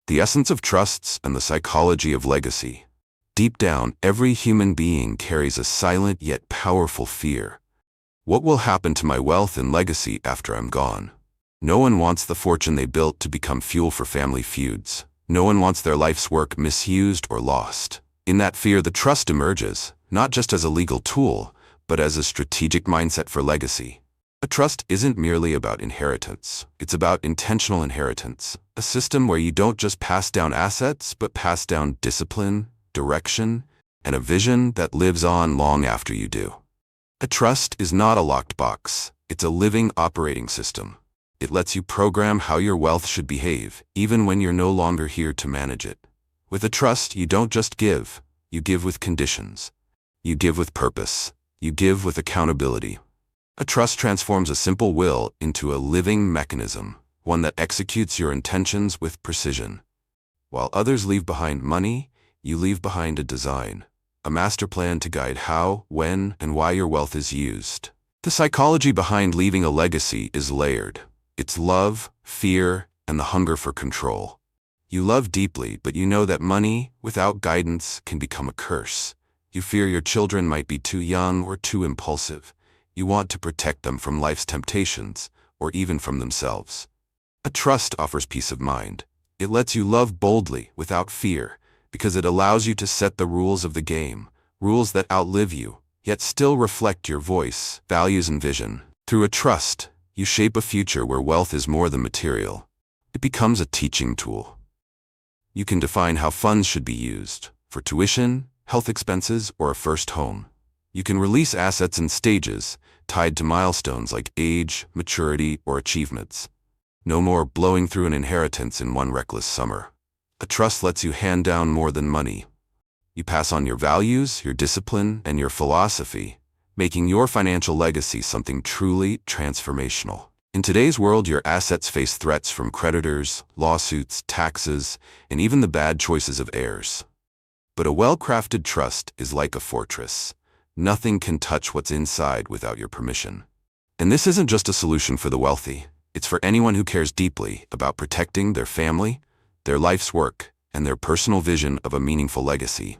The essence of trusts and the psychology of legacy. Deep down, every human being carries a silent yet powerful fear. What will happen to my wealth and legacy after I'm gone? No one wants the fortune they built to become fuel for family feuds. No one wants their life's work misused or lost. In that fear, the trust emerges, not just as a legal tool, but as a strategic mindset for legacy. A trust isn't merely about inheritance. It's about intentional inheritance, a system where you don't just pass down assets, but pass down discipline, direction, and a vision that lives on long after you do. A trust is not a locked box. It's a living operating system. It lets you program how your wealth should behave, even when you're no longer here to manage it. With a trust, you don't just give. You give with conditions. You give with purpose. You give with accountability. A trust transforms a simple will into a living mechanism, one that executes your intentions with precision. While others leave behind money, you leave behind a design, a master plan to guide how, when, and why your wealth is used. The psychology behind leaving a legacy is layered. It's love, fear, and the hunger for control. You love deeply, but you know that money, without guidance, can become a curse. You fear your children might be too young or too impulsive. You want to protect them from life's temptations, or even from themselves. A trust offers peace of mind. It lets you love boldly, without fear, because it allows you to set the rules of the game, rules that outlive you, yet still reflect your voice, values, and vision. Through a trust, you shape a future where wealth is more than material. It becomes a teaching tool. You can define how funds should be used, for tuition, health expenses, or a first home. You can release assets in stages, tied to milestones like age, maturity, or achievements. No more blowing through an inheritance in one reckless summer. A trust lets you hand down more than money. You pass on your values, your discipline, and your philosophy, making your financial legacy something truly transformational. In today's world, your assets face threats from creditors, lawsuits, taxes, and even the bad choices of heirs. But a well-crafted trust is like a fortress. Nothing can touch what's inside without your permission. And this isn't just a solution for the wealthy. It's for anyone who cares deeply about protecting their family, their life's work, and their personal vision of a meaningful legacy.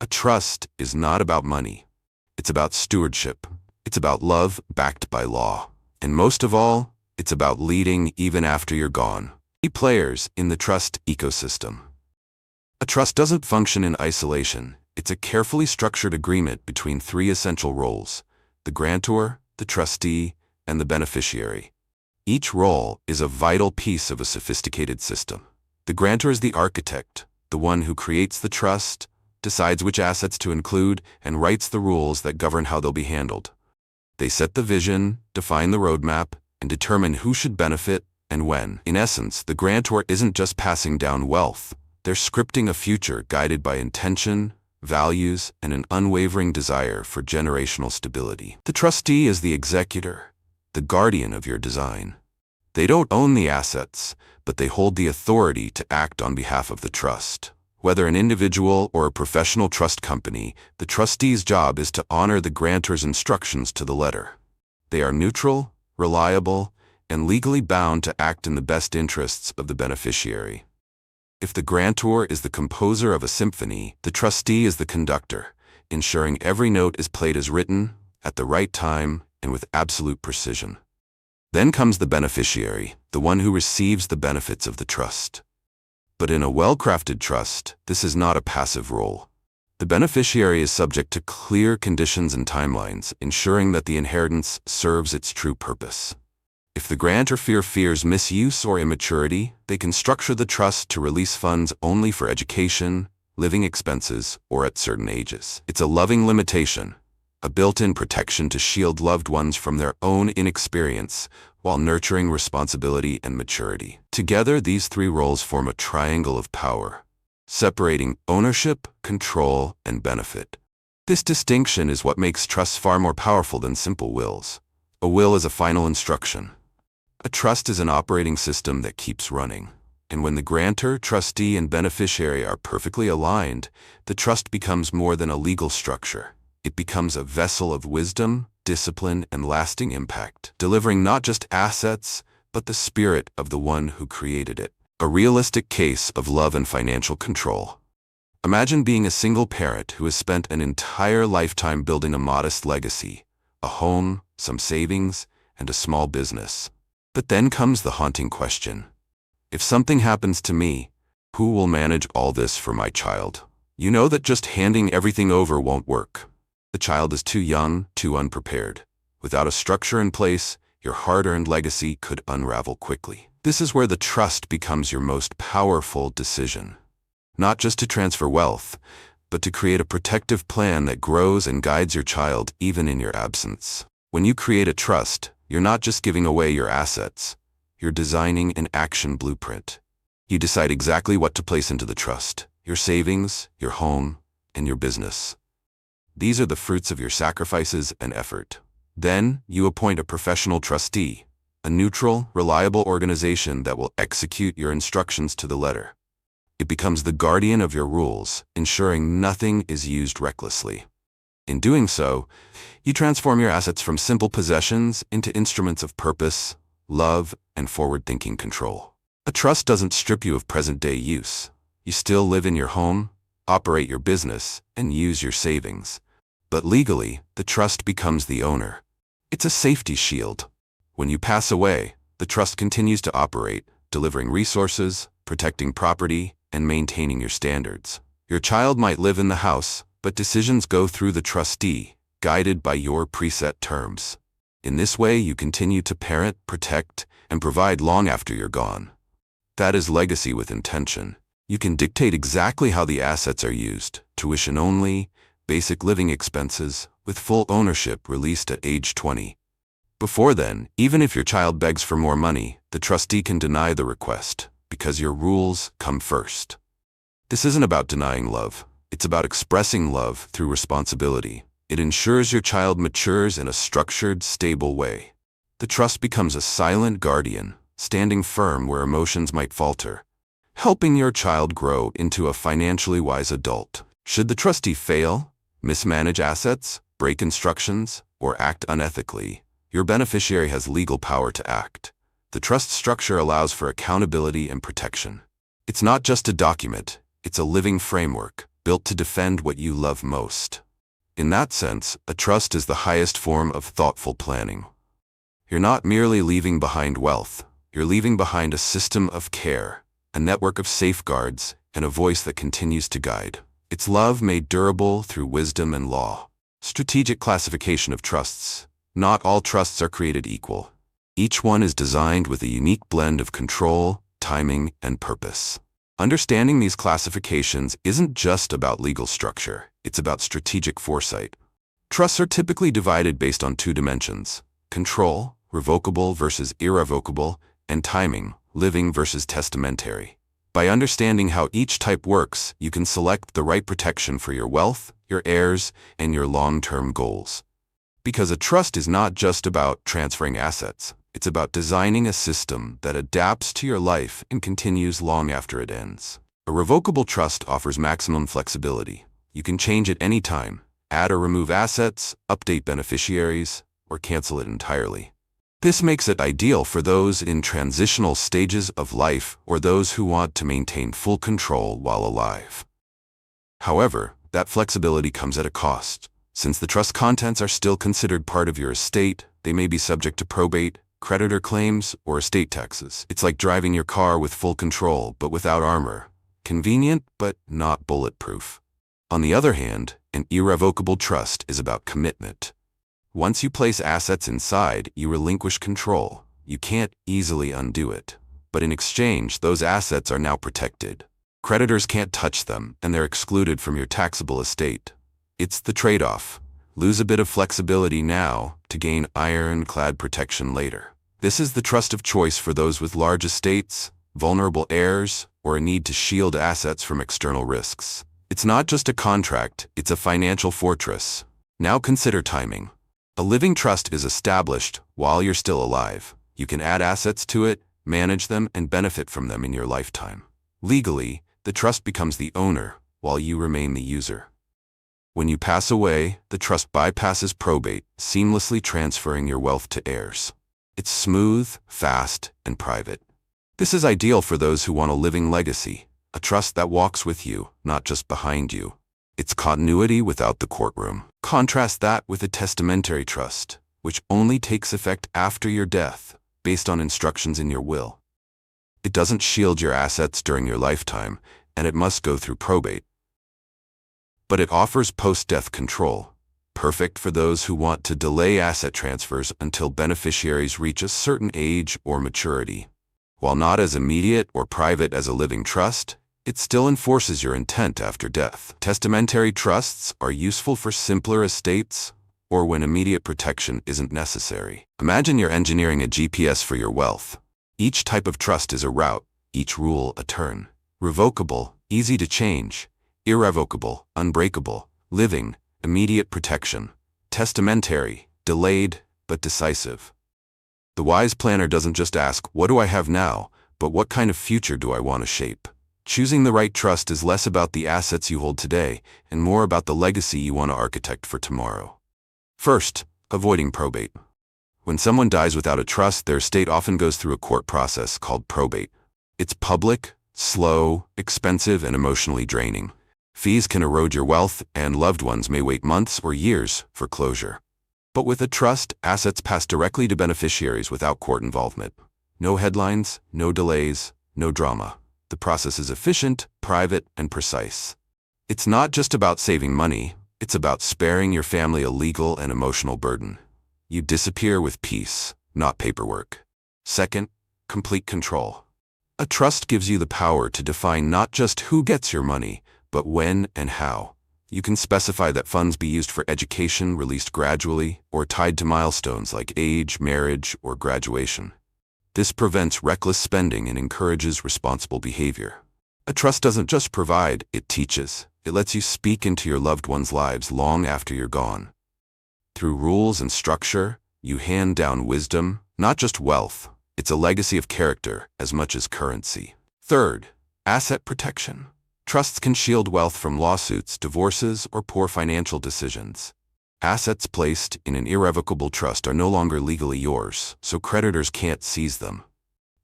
A trust is not about money. It's about stewardship. It's about love backed by law. And most of all, it's about leading even after you're gone. Key players in the trust ecosystem. A trust doesn't function in isolation. It's a carefully structured agreement between three essential roles: the grantor, the trustee, and the beneficiary. Each role is a vital piece of a sophisticated system. The grantor is the architect, the one who creates the trust, decides which assets to include, and writes the rules that govern how they'll be handled. They set the vision, define the roadmap, and determine who should benefit and when. In essence, the grantor isn't just passing down wealth. They're scripting a future guided by intention, values, and an unwavering desire for generational stability. The trustee is the executor, the guardian of your design. They don't own the assets, but they hold the authority to act on behalf of the trust. Whether an individual or a professional trust company, the trustee's job is to honor the grantor's instructions to the letter. They are neutral, reliable, and legally bound to act in the best interests of the beneficiary. If the grantor is the composer of a symphony, the trustee is the conductor, ensuring every note is played as written, at the right time, and with absolute precision. Then comes the beneficiary, the one who receives the benefits of the trust. But in a well-crafted trust, this is not a passive role. The beneficiary is subject to clear conditions and timelines, ensuring that the inheritance serves its true purpose. If the grantor fears misuse or immaturity, they can structure the trust to release funds only for education, living expenses, or at certain ages. It's a loving limitation, a built-in protection to shield loved ones from their own inexperience while nurturing responsibility and maturity. Together, these three roles form a triangle of power, separating ownership, control, and benefit. This distinction is what makes trusts far more powerful than simple wills. A will is a final instruction. A trust is an operating system that keeps running. And when the grantor, trustee, and beneficiary are perfectly aligned, the trust becomes more than a legal structure. It becomes a vessel of wisdom, discipline, and lasting impact, delivering not just assets, but the spirit of the one who created it. A realistic case of love and financial control. Imagine being a single parent who has spent an entire lifetime building a modest legacy, a home, some savings, and a small business. But then comes the haunting question. If something happens to me, who will manage all this for my child? You know that just handing everything over won't work. The child is too young, too unprepared. Without a structure in place, your hard-earned legacy could unravel quickly. This is where the trust becomes your most powerful decision. Not just to transfer wealth, but to create a protective plan that grows and guides your child even in your absence. When you create a trust, you're not just giving away your assets. You're designing an action blueprint. You decide exactly what to place into the trust: your savings, your home, and your business. These are the fruits of your sacrifices and effort. Then, you appoint a professional trustee, a neutral, reliable organization that will execute your instructions to the letter. It becomes the guardian of your rules, ensuring nothing is used recklessly. In doing so, you transform your assets from simple possessions into instruments of purpose, love, and forward-thinking control. A trust doesn't strip you of present-day use. You still live in your home, operate your business, and use your savings. But legally, the trust becomes the owner. It's a safety shield. When you pass away, the trust continues to operate, delivering resources, protecting property, and maintaining your standards. Your child might live in the house, but decisions go through the trustee, guided by your preset terms. In this way, you continue to parent, protect, and provide long after you're gone. That is legacy with intention. You can dictate exactly how the assets are used: tuition only, basic living expenses, with full ownership released at age 20. Before then, even if your child begs for more money, the trustee can deny the request, because your rules come first. This isn't about denying love. It's about expressing love through responsibility. It ensures your child matures in a structured, stable way. The trust becomes a silent guardian, standing firm where emotions might falter, helping your child grow into a financially wise adult. Should the trustee fail, mismanage assets, break instructions, or act unethically, your beneficiary has legal power to act. The trust structure allows for accountability and protection. It's not just a document, it's a living framework, built to defend what you love most. In that sense, a trust is the highest form of thoughtful planning. You're not merely leaving behind wealth, you're leaving behind a system of care, a network of safeguards, and a voice that continues to guide. It's love made durable through wisdom and law. Strategic classification of trusts. Not all trusts are created equal. Each one is designed with a unique blend of control, timing, and purpose. Understanding these classifications isn't just about legal structure, it's about strategic foresight. Trusts are typically divided based on two dimensions: control, revocable versus irrevocable, and timing, living versus testamentary. By understanding how each type works, you can select the right protection for your wealth, your heirs, and your long-term goals. Because a trust is not just about transferring assets, it's about designing a system that adapts to your life and continues long after it ends. A revocable trust offers maximum flexibility. You can change it any time, add or remove assets, update beneficiaries, or cancel it entirely. This makes it ideal for those in transitional stages of life or those who want to maintain full control while alive. However, that flexibility comes at a cost. Since the trust contents are still considered part of your estate, they may be subject to probate, creditor claims, or estate taxes. It's like driving your car with full control but without armor. Convenient, but not bulletproof. On the other hand, an irrevocable trust is about commitment. Once you place assets inside, you relinquish control. You can't easily undo it. But in exchange, those assets are now protected. Creditors can't touch them, and they're excluded from your taxable estate. It's the trade-off. Lose a bit of flexibility now to gain ironclad protection later. This is the trust of choice for those with large estates, vulnerable heirs, or a need to shield assets from external risks. It's not just a contract, it's a financial fortress. Now consider timing. A living trust is established while you're still alive. You can add assets to it, manage them, and benefit from them in your lifetime. Legally, the trust becomes the owner while you remain the user. When you pass away, the trust bypasses probate, seamlessly transferring your wealth to heirs. It's smooth, fast, and private. This is ideal for those who want a living legacy, a trust that walks with you, not just behind you. It's continuity without the courtroom. Contrast that with a testamentary trust, which only takes effect after your death, based on instructions in your will. It doesn't shield your assets during your lifetime, and it must go through probate. But it offers post-death control, perfect for those who want to delay asset transfers until beneficiaries reach a certain age or maturity. While not as immediate or private as a living trust, it still enforces your intent after death. Testamentary trusts are useful for simpler estates or when immediate protection isn't necessary. Imagine you're engineering a GPS for your wealth. Each type of trust is a route, each rule a turn. Revocable, easy to change. Irrevocable, unbreakable. Living, immediate protection. Testamentary, delayed but decisive. The wise planner doesn't just ask, what do I have now, but what kind of future do I want to shape? Choosing the right trust is less about the assets you hold today and more about the legacy you want to architect for tomorrow. First, avoiding probate. When someone dies without a trust, their estate often goes through a court process called probate. It's public, slow, expensive, and emotionally draining. Fees can erode your wealth, and loved ones may wait months or years for closure. But with a trust, assets pass directly to beneficiaries without court involvement. No headlines, no delays, no drama. The process is efficient, private, and precise. It's not just about saving money, it's about sparing your family a legal and emotional burden. You disappear with peace, not paperwork. Second, complete control. A trust gives you the power to define not just who gets your money, but when and how. You can specify that funds be used for education, released gradually, or tied to milestones like age, marriage, or graduation. This prevents reckless spending and encourages responsible behavior. A trust doesn't just provide, it teaches. It lets you speak into your loved ones' lives long after you're gone. Through rules and structure, you hand down wisdom, not just wealth. It's a legacy of character as much as currency. Third, asset protection. Trusts can shield wealth from lawsuits, divorces, or poor financial decisions. Assets placed in an irrevocable trust are no longer legally yours, so creditors can't seize them.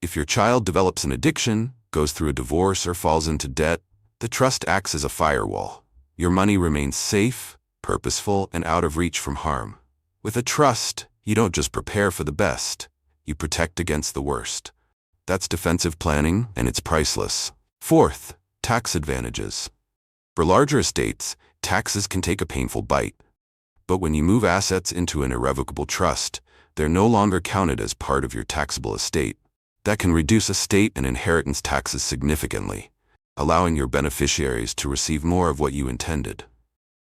If your child develops an addiction, goes through a divorce, or falls into debt, the trust acts as a firewall. Your money remains safe, purposeful, and out of reach from harm. With a trust, you don't just prepare for the best, you protect against the worst. That's defensive planning, and it's priceless. Fourth, tax advantages. For larger estates, taxes can take a painful bite. But when you move assets into an irrevocable trust, they're no longer counted as part of your taxable estate. That can reduce estate and inheritance taxes significantly, allowing your beneficiaries to receive more of what you intended.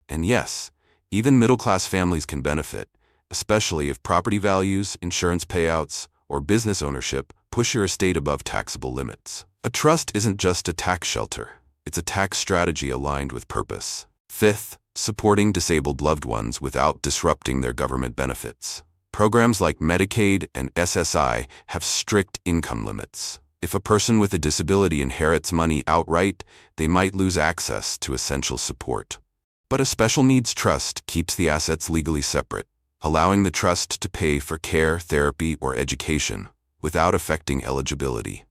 And yes, even middle-class families can benefit, especially if property values, insurance payouts, or business ownership push your estate above taxable limits. A trust isn't just a tax shelter, it's a tax strategy aligned with purpose. Fifth, supporting disabled loved ones without disrupting their government benefits. Programs like Medicaid and SSI have strict income limits. If a person with a disability inherits money outright, they might lose access to essential support. But a special needs trust keeps the assets legally separate, allowing the trust to pay for care, therapy, or education without affecting eligibility.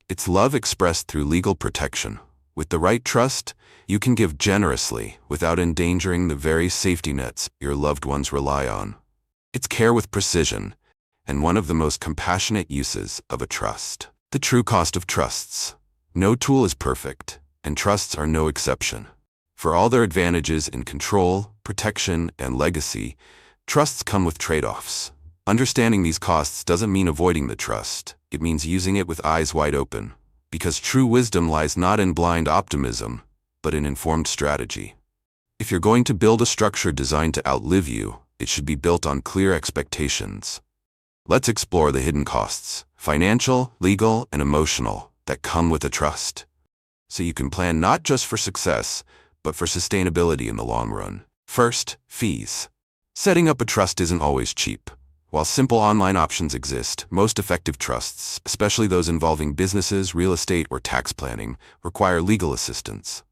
It's love expressed through legal protection. With the right trust, you can give generously without endangering the very safety nets your loved ones rely on. It's care with precision, and one of the most compassionate uses of a trust. The true cost of trusts. No tool is perfect, and trusts are no exception. For all their advantages in control, protection, and legacy, trusts come with trade-offs. Understanding these costs doesn't mean avoiding the trust. It means using it with eyes wide open. Because true wisdom lies not in blind optimism, but in informed strategy. If you're going to build a structure designed to outlive you, it should be built on clear expectations. Let's explore the hidden costs, financial, legal, and emotional, that come with a trust. So you can plan not just for success, but for sustainability in the long run. First, fees. Setting up a trust isn't always cheap. While simple online options exist, most effective trusts, especially those involving businesses, real estate, or tax planning, require legal assistance.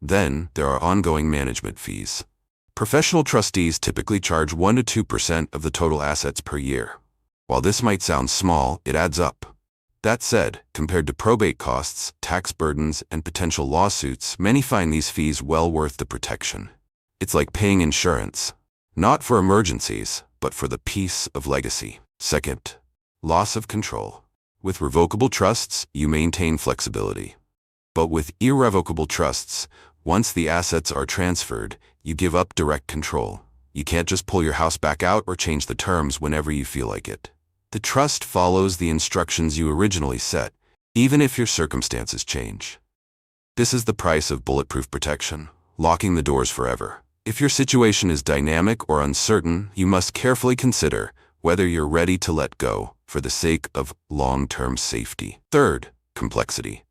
Then, there are ongoing management fees. Professional trustees typically charge 1% to 2% of the total assets per year. While this might sound small, it adds up. That said, compared to probate costs, tax burdens, and potential lawsuits, many find these fees well worth the protection. It's like paying insurance, not for emergencies, but for the peace of legacy. Second, loss of control. With revocable trusts, you maintain flexibility. But with irrevocable trusts, once the assets are transferred, you give up direct control. You can't just pull your house back out or change the terms whenever you feel like it. The trust follows the instructions you originally set, even if your circumstances change. This is the price of bulletproof protection, locking the doors forever. If your situation is dynamic or uncertain, you must carefully consider whether you're ready to let go for the sake of long-term safety. Third, complexity.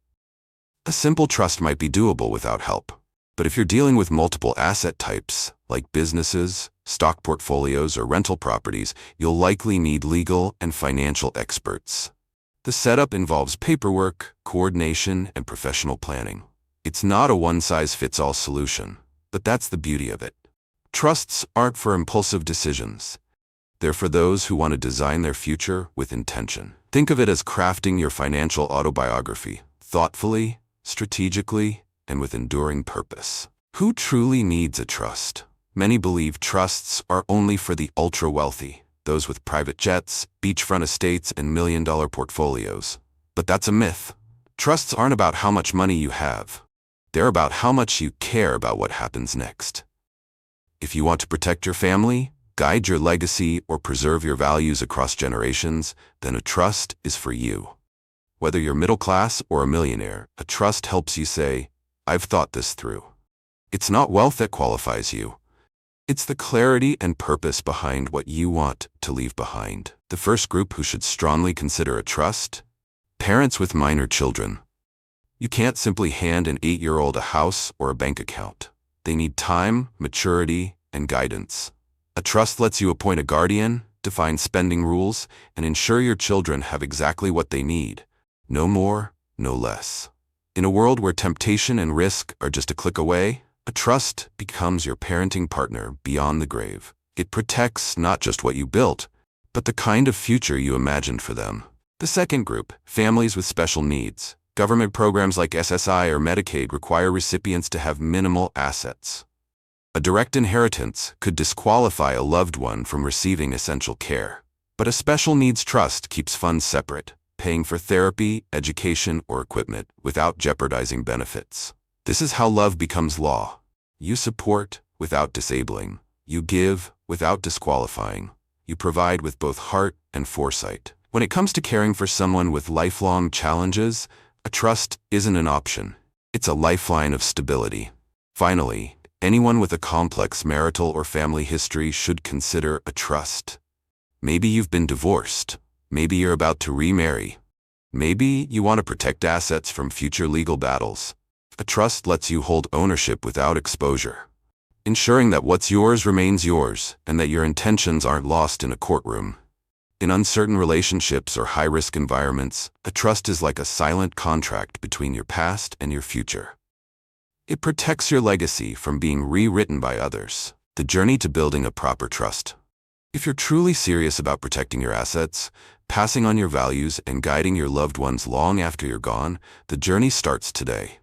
A simple trust might be doable without help. But if you're dealing with multiple asset types, like businesses, stock portfolios, or rental properties, you'll likely need legal and financial experts. The setup involves paperwork, coordination, and professional planning. It's not a one-size-fits-all solution, but that's the beauty of it. Trusts aren't for impulsive decisions. They're for those who want to design their future with intention. Think of it as crafting your financial autobiography, thoughtfully, strategically, and with enduring purpose. Who truly needs a trust? Many believe trusts are only for the ultra-wealthy, those with private jets, beachfront estates, and million-dollar portfolios. But that's a myth. Trusts aren't about how much money you have. They're about how much you care about what happens next. If you want to protect your family, guide your legacy, or preserve your values across generations, then a trust is for you. Whether you're middle class or a millionaire, a trust helps you say, "I've thought this through." It's not wealth that qualifies you. It's the clarity and purpose behind what you want to leave behind. The first group who should strongly consider a trust: parents with minor children. You can't simply hand an 8-year-old a house or a bank account. They need time, maturity, and guidance. A trust lets you appoint a guardian, define spending rules, and ensure your children have exactly what they need. No more, no less. In a world where temptation and risk are just a click away, a trust becomes your parenting partner beyond the grave. It protects not just what you built, but the kind of future you imagined for them. The second group, families with special needs. Government programs like SSI or Medicaid require recipients to have minimal assets. A direct inheritance could disqualify a loved one from receiving essential care. But a special needs trust keeps funds separate, paying for therapy, education, or equipment without jeopardizing benefits. This is how love becomes law. You support without disabling. You give without disqualifying. You provide with both heart and foresight. When it comes to caring for someone with lifelong challenges, a trust isn't an option. It's a lifeline of stability. Finally, anyone with a complex marital or family history should consider a trust. Maybe you've been divorced. Maybe you're about to remarry. Maybe you want to protect assets from future legal battles. A trust lets you hold ownership without exposure, ensuring that what's yours remains yours and that your intentions aren't lost in a courtroom. In uncertain relationships or high-risk environments, a trust is like a silent contract between your past and your future. It protects your legacy from being rewritten by others. The journey to building a proper trust. If you're truly serious about protecting your assets, passing on your values, and guiding your loved ones long after you're gone, the journey starts today.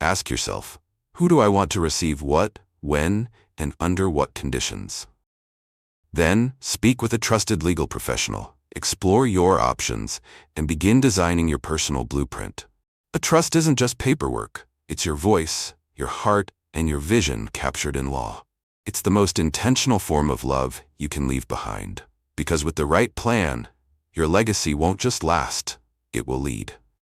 Ask yourself, who do I want to receive what, when, and under what conditions? Then, speak with a trusted legal professional, explore your options, and begin designing your personal blueprint. A trust isn't just paperwork. It's your voice, your heart, and your vision captured in law. It's the most intentional form of love you can leave behind. Because with the right plan, your legacy won't just last, it will lead.